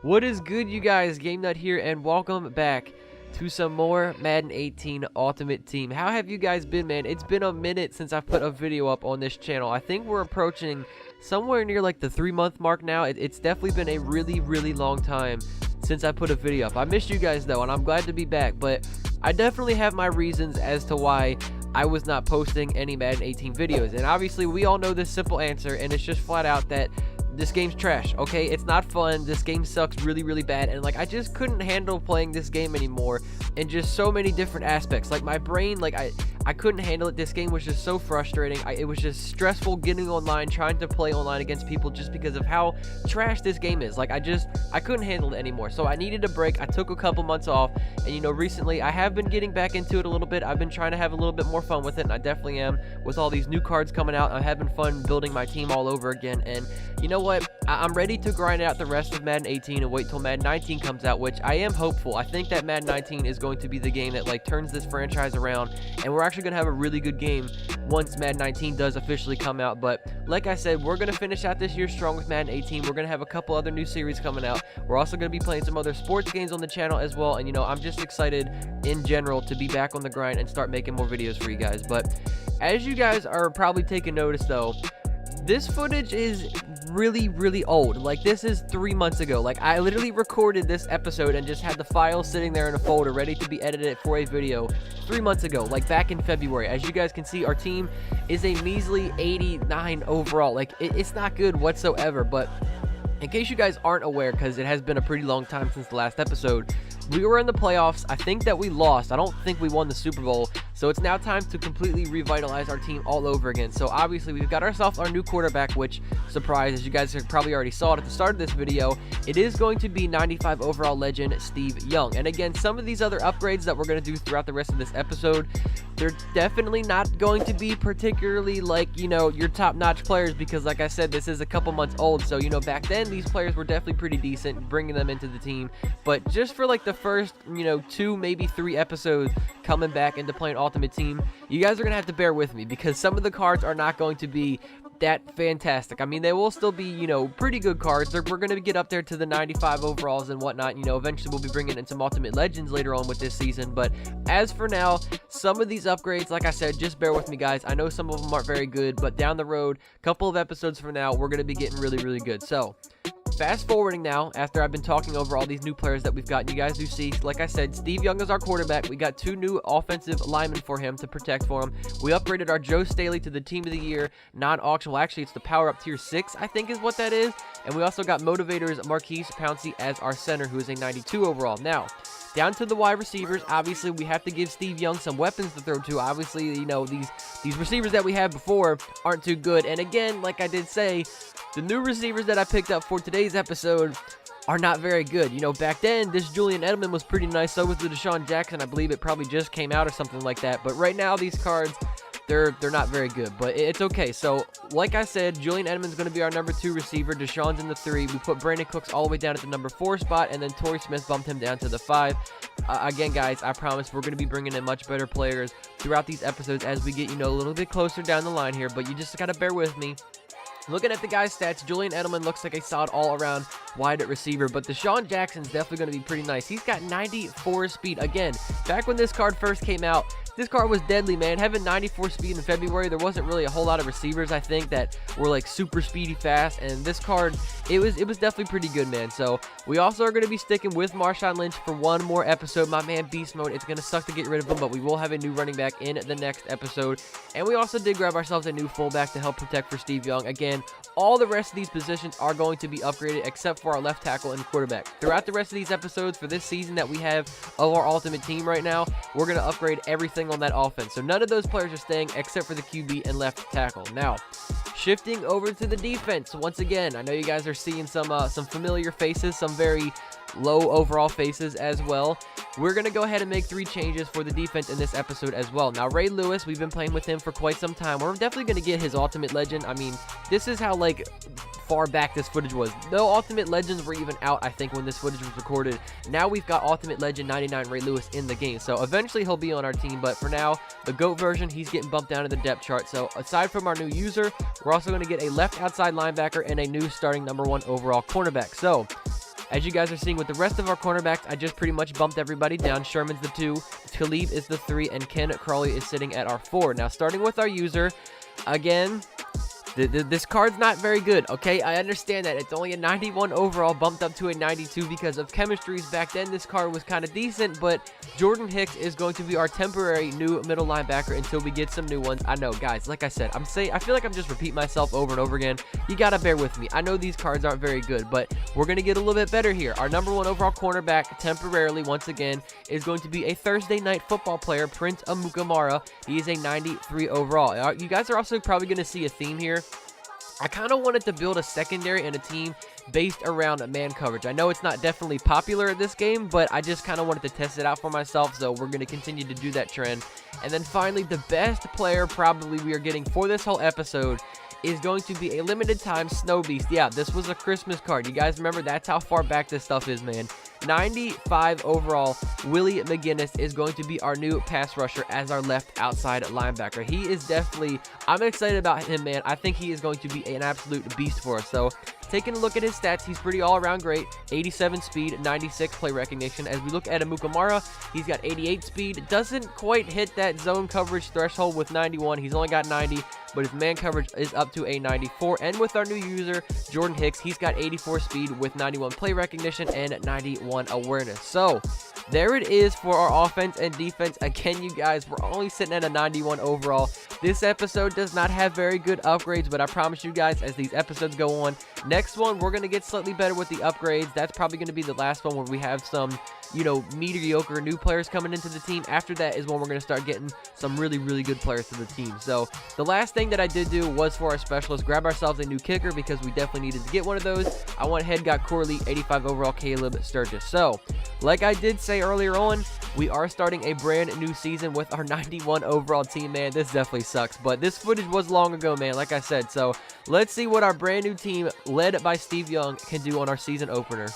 What is good, you guys? Game Nut here, and welcome back to some more Madden 18 Ultimate Team. How have you guys been, man? It's been a minute since I've put a video up on this channel. I think we're approaching somewhere near like the 3-month mark now. It's definitely been a really long time since I put a video up. I missed you guys though, and I'm glad to be back, but I definitely have my reasons as to why I was not posting any Madden 18 videos. And obviously we all know this simple answer, and it's just flat out that this game's trash. Okay, it's not fun. This game sucks really bad, and like I just couldn't handle playing this game anymore in just so many different aspects. Like my brain, like I couldn't handle it. This game was just so frustrating. It was just stressful getting online, trying to play online against people just because of how trash this game is. Like I couldn't handle it anymore, so I needed a break. I took a couple months off, and you know, recently I have been getting back into it a little bit. I've been trying to have a little bit more fun with it, and I definitely am with all these new cards coming out. I'm having fun building my team all over again, and you know what, I'm ready to grind out the rest of Madden 18 and wait till Madden 19 comes out, which I am hopeful. I think that Madden 19 is going to be the game that like turns this franchise around, and we're actually going to have a really good game once Madden 19 does officially come out. But like I said, we're going to finish out this year strong with Madden 18. We're going to have a couple other new series coming out. We're also going to be playing some other sports games on the channel as well, and you know, I'm just excited in general to be back on the grind and start making more videos for you guys. But as you guys are probably taking notice though, this footage is really old. Like, this is 3 months ago. Like, I literally recorded this episode and just had the file sitting there in a folder ready to be edited for a video 3 months ago, like back in February. As you guys can see, our team is a measly 89 overall. Like, it's not good whatsoever. But in case you guys aren't aware, because it has been a pretty long time since the last episode, we were in the playoffs. I think that we lost. I don't think we won the Super Bowl. So it's now time to completely revitalize our team all over again. So obviously we've got ourselves our new quarterback, which, surprise, as you guys probably already saw it at the start of this video, it is going to be 95 overall legend Steve Young. And again, some of these other upgrades that we're going to do throughout the rest of this episode, they're definitely not going to be particularly like, you know, your top-notch players, because like I said, this is a couple months old. So, you know, back then these players were definitely pretty decent, bringing them into the team. But just for like the first, you know, 2, maybe 3 episodes coming back into playing Ultimate Team, you guys are gonna have to bear with me, because some of the cards are not going to be that fantastic. I mean, they will still be, you know, pretty good cards. We're gonna get up there to the 95 overalls and whatnot. You know, eventually we'll be bringing in some Ultimate Legends later on with this season. But as for now, some of these upgrades, like I said, just bear with me, guys. I know some of them aren't very good, but down the road, a couple of episodes from now, we're gonna be getting really good. So fast forwarding now, after I've been talking over all these new players that we've got, you guys do see, like I said, Steve Young is our quarterback. We got 2 new offensive linemen for him to protect for him. We upgraded our Joe Staley to the Team of the Year non-auction. Well, actually, it's the Power Up Tier 6, I think is what that is. And we also got Motivators Marquise Pouncey as our center, who is a 92 overall. Now, down to the wide receivers, obviously we have to give Steve Young some weapons to throw to. Obviously, you know, these receivers that we had before aren't too good. And again, like I did say, the new receivers that I picked up for today's episode are not very good. You know, back then, this Julian Edelman was pretty nice. So was the Deshaun Jackson. I believe it probably just came out or something like that. But right now, these cards, they're not very good, but it's okay. So, like I said, Julian Edelman's going to be our number 2 receiver. Deshaun's in the 3. We put Brandon Cooks all the way down at the number 4 spot, and then Torrey Smith bumped him down to the 5. Again, guys, I promise we're going to be bringing in much better players throughout these episodes as we get, you know, a little bit closer down the line here, but you just got to bear with me. Looking at the guy's stats, Julian Edelman looks like a solid all-around wide receiver, but Deshaun Jackson's definitely going to be pretty nice. He's got 94 speed. Again, back when this card first came out, this card was deadly, man. Having 94 speed in February, there wasn't really a whole lot of receivers, I think, that were like super speedy fast, and this card, it was definitely pretty good, man. So we also are going to be sticking with Marshawn Lynch for one more episode. My man, Beast Mode. It's going to suck to get rid of him, but we will have a new running back in the next episode. And we also did grab ourselves a new fullback to help protect for Steve Young. Again, all the rest of these positions are going to be upgraded except for our left tackle and quarterback. Throughout the rest of these episodes for this season that we have of our Ultimate Team right now, we're going to upgrade everything on that offense. So none of those players are staying except for the QB and left tackle. Now, shifting over to the defense, once again, I know you guys are seeing some familiar faces, some very low overall faces as well. We're going to go ahead and make 3 changes for the defense in this episode as well. Now, Ray Lewis, we've been playing with him for quite some time. We're definitely going to get his Ultimate Legend. I mean, this is how, like, far back this footage was. No Ultimate Legends were even out, I think, when this footage was recorded. Now we've got Ultimate Legend 99 Ray Lewis in the game. So eventually he'll be on our team, but for now, the GOAT version, he's getting bumped down in the depth chart. So aside from our new user, we're also going to get a left outside linebacker and a new starting number 1 overall cornerback. So As you guys are seeing with the rest of our cornerbacks, I just pretty much bumped everybody down. Sherman's the 2, Talib is the 3, and Ken Crawley is sitting at our 4. Now, starting with our user, again, this card's not very good, okay? I understand that. It's only a 91 overall, bumped up to a 92 because of chemistries. Back then, this card was kind of decent, but Jordan Hicks is going to be our temporary new middle linebacker until we get some new ones. I know, guys, like I said, I feel like I'm just repeating myself over and over again. You got to bear with me. I know these cards aren't very good, but we're going to get a little bit better here. Our number 1 overall cornerback, temporarily, once again, is going to be a Thursday Night Football player, Prince Amukamara. He is a 93 overall. You guys are also probably going to see a theme here. I kind of wanted to build a secondary and a team based around man coverage. I know it's not definitely popular in this game, but I just kind of wanted to test it out for myself, so we're going to continue to do that trend. And then finally, the best player probably we are getting for this whole episode is going to be a limited time Snow Beast. Yeah, this was a Christmas card. You guys remember, that's how far back this stuff is, man. 95 overall, Willie McGinnis is going to be our new pass rusher as our left outside linebacker. He is definitely, I'm excited about him, man. I think he is going to be an absolute beast for us. So, taking a look at his stats, he's pretty all-around great. 87 speed, 96 play recognition. As we look at Amukamara, he's got 88 speed. Doesn't quite hit that zone coverage threshold with 91. He's only got 90, but his man coverage is up to a 94. And with our new user, Jordan Hicks, he's got 84 speed with 91 play recognition and 91 awareness. So, there it is for our offense and defense. Again, you guys, we're only sitting at a 91 overall. This episode does not have very good upgrades, but I promise you guys, as these episodes go on, next one, we're going to get slightly better with the upgrades. That's probably going to be the last one where we have some, mediocre new players coming into the team. After that is when we're going to start getting some really, really good players to the team. So, the last thing that I did do was for our specialist, grab ourselves a new kicker because we definitely needed to get one of those. I went ahead, got Corley, 85 overall, Caleb Sturgis. So, like I did say earlier on, we are starting a brand new season with our 91 overall team, man. This definitely sucks, but this footage was long ago, man, like I said. So, let's see what our brand new team, led by Steve Young, can do on our season opener.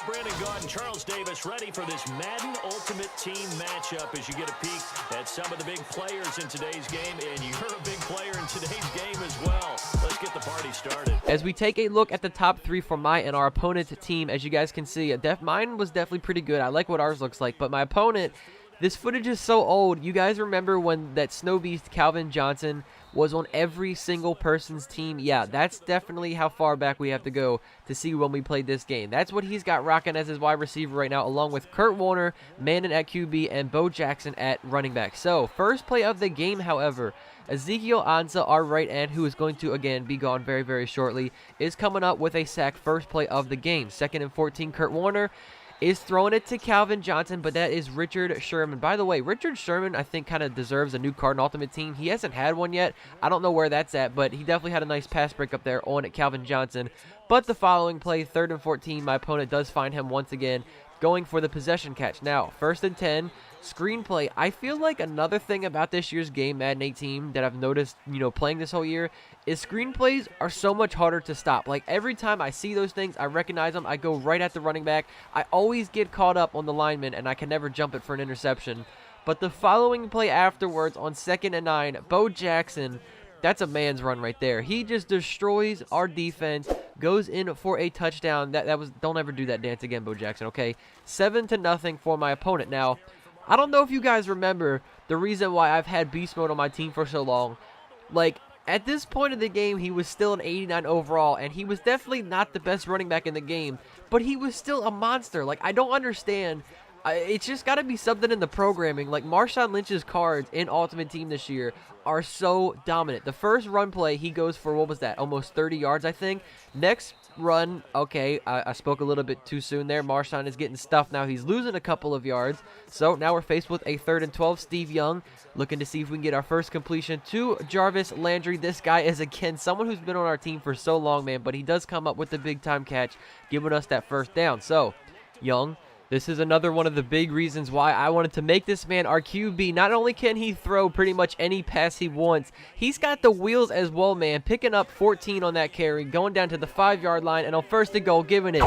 Brandon Gott and Charles Davis ready for this Madden Ultimate Team matchup as you get a peek at some of the big players in today's game, and you're a big player in today's game as well. Let's get the party started. As we take a look at the top 3 for my and our opponent's team, as you guys can see, mine was definitely pretty good. I like what ours looks like, but my opponent, this footage is so old. You guys remember when that Snow Beast Calvin Johnson was on every single person's team? Yeah, that's definitely how far back we have to go to see when we played this game. That's what he's got rocking as his wide receiver right now, along with Kurt Warner, Madden at QB, and Bo Jackson at running back. So, first play of the game, however, Ezekiel Ansah, our right end, who is going to, again, be gone very, very shortly, is coming up with a sack first play of the game. 2nd and 14, Kurt Warner is throwing it to Calvin Johnson, but that is Richard Sherman. By the way, Richard Sherman, I think, kind of deserves a new card in Ultimate Team. He hasn't had one yet. I don't know where that's at, but he definitely had a nice pass break up there on Calvin Johnson. But the following play, 3rd and 14, my opponent does find him once again, going for the possession catch. Now, 1st and 10, screenplay. I feel like another thing about this year's game, Madden 18, that I've noticed, playing this whole year, is screenplays are so much harder to stop. Like, every time I see those things, I recognize them, I go right at the running back. I always get caught up on the lineman, and I can never jump it for an interception. But the following play afterwards, on 2nd and 9, Bo Jackson, that's a man's run right there. He just destroys our defense, goes in for a touchdown. That was, don't ever do that dance again, Bo Jackson, okay? 7-0 for my opponent. Now, I don't know if you guys remember the reason why I've had Beast Mode on my team for so long. Like, at this point of the game, he was still an 89 overall, and he was definitely not the best running back in the game, but he was still a monster. Like, I don't understand. It's just got to be something in the programming. Like, Marshawn Lynch's cards in Ultimate Team this year are so dominant. The first run play, he goes for, what was that, almost 30 yards, I think. Next run, okay, I spoke a little bit too soon there. Marshawn is getting stuffed now. He's losing a couple of yards. So now we're faced with a 3rd and 12. Steve Young looking to see if we can get our first completion to Jarvis Landry. This guy is, again, someone who's been on our team for so long, man, but he does come up with the big-time catch, giving us that first down. So, Young, this is another one of the big reasons why I wanted to make this man our QB. Not only can he throw pretty much any pass he wants, he's got the wheels as well, man. Picking up 14 on that carry, going down to the 5-yard line, and on 1st and goal, giving it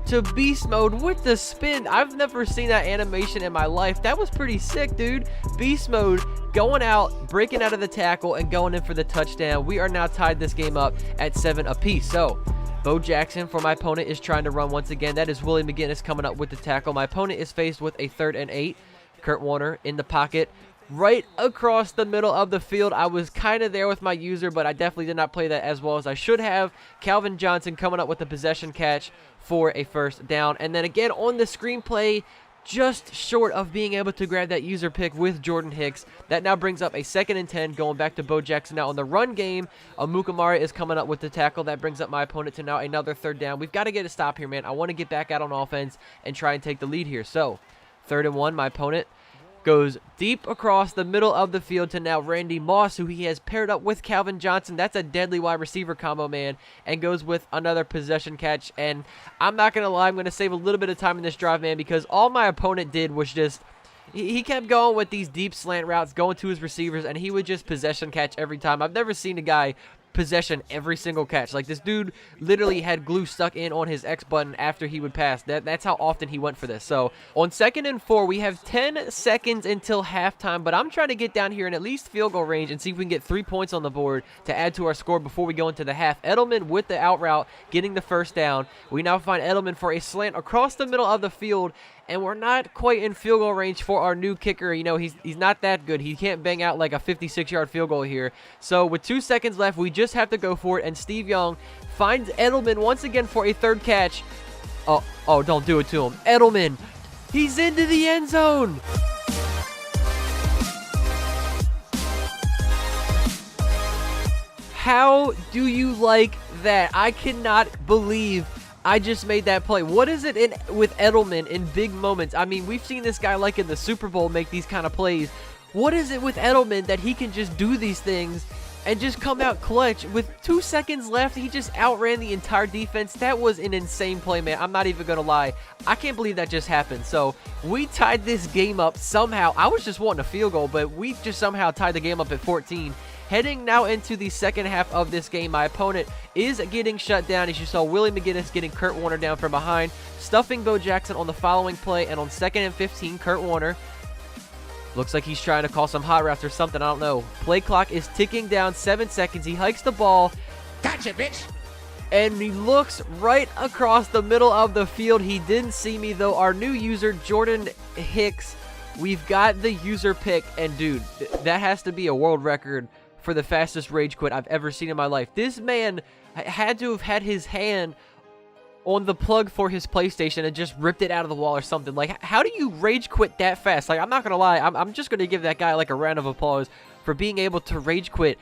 to Beast Mode with the spin. I've never seen that animation in my life. That was pretty sick, dude. Beast Mode going out, breaking out of the tackle, and going in for the touchdown. We are now tied this game up at 7 apiece. So, Bo Jackson for my opponent is trying to run once again. That is Willie McGinnis coming up with the tackle. My opponent is faced with a 3rd and 8. Kurt Warner in the pocket, right across the middle of the field. I was kind of there with my user, but I definitely did not play that as well as I should have. Calvin Johnson coming up with the possession catch for a 1st down. And then again on the screenplay, just short of being able to grab that user pick with Jordan Hicks. That now brings up a 2nd and 10, going back to Bo Jackson. Now on the run game, Amukamara is coming up with the tackle. That brings up my opponent to now another 3rd down. We've got to get a stop here, man. I want to get back out on offense and try and take the lead here. So 3rd and 1, my opponent goes deep across the middle of the field to now Randy Moss, who he has paired up with Calvin Johnson. That's a deadly wide receiver combo, man, and goes with another possession catch. And I'm not going to lie, I'm going to save a little bit of time in this drive, man, because all my opponent did was just, he kept going with these deep slant routes, going to his receivers, and he would just possession catch every time. I've never seen a guy possession every single catch. Like, this dude literally had glue stuck in on his X button after he would pass. That's how often he went for this. So on 2nd and 4, we have 10 seconds until halftime, but I'm trying to get down here in at least field goal range and see if we can get 3 points on the board to add to our score before we go into the half. Edelman with the out route getting the 1st down. We now find Edelman for a slant across the middle of the field, and we're not quite in field goal range for our new kicker. You know, he's not that good. He can't bang out like a 56-yard field goal here. So with 2 seconds left, we just have to go for it, and Steve Young finds Edelman once again for a 3rd catch. Oh, don't do it to him. Edelman, he's into the end zone. How do you like that? I cannot believe I just made that play. What is it with Edelman in big moments? I mean, we've seen this guy like in the Super Bowl make these kind of plays. What is it with Edelman that he can just do these things and just come out clutch? With 2 seconds left, he just outran the entire defense. That was an insane play, man. I'm not even going to lie. I can't believe that just happened. So we tied this game up somehow. I was just wanting a field goal, but we just somehow tied the game up at 14. Heading now into the 2nd half of this game, my opponent is getting shut down. As you saw, Willie McGinnis getting Kurt Warner down from behind, stuffing Bo Jackson on the following play. And on 2nd and 15, Kurt Warner looks like he's trying to call some hot routes or something. I don't know. Play clock is ticking down, 7 seconds. He hikes the ball. Gotcha, bitch. And he looks right across the middle of the field. He didn't see me, though. Our new user, Jordan Hicks, we've got the user pick. And, dude, that has to be a world record for the fastest rage quit I've ever seen in my life. This man had to have had his hand on the plug for his PlayStation and just ripped it out of the wall or something. Like, how do you rage quit that fast? Like, I'm not gonna lie, I'm just gonna give that guy like a round of applause for being able to rage quit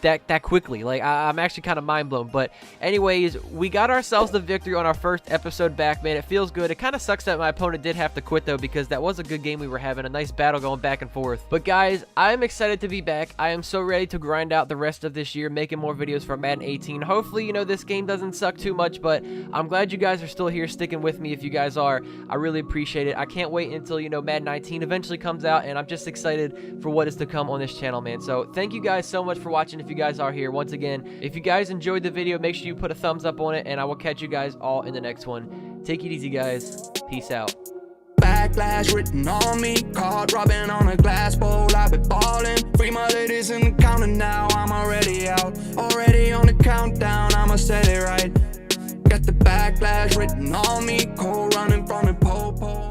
that quickly. Like, I'm actually kind of mind blown. But anyways, we got ourselves the victory on our 1st episode back, man. It feels good. It kind of sucks that my opponent did have to quit, though, because that was a good game we were having, a nice battle going back and forth. But guys, I'm excited to be back. I am so ready to grind out the rest of this year, making more videos for Madden 18. Hopefully, you know, this game doesn't suck too much, but I'm glad you guys are still here sticking with me. If you guys are, I really appreciate it. I can't wait until, you know, Madden 19 eventually comes out, and I'm just excited for what is to come on this channel, man. So thank you guys so much for watching. If you guys are here, once again, if you guys enjoyed the video, make sure you put a thumbs up on it, and I will catch you guys all in the next one. Take it easy, guys. Peace out. Backlash written on me, caught robbing on a glass bowl. I've been ballin', free my ladies in the counter now. I'm already out, already on the countdown. I'ma set it right. Got the backlash written on me, cold running from the pole.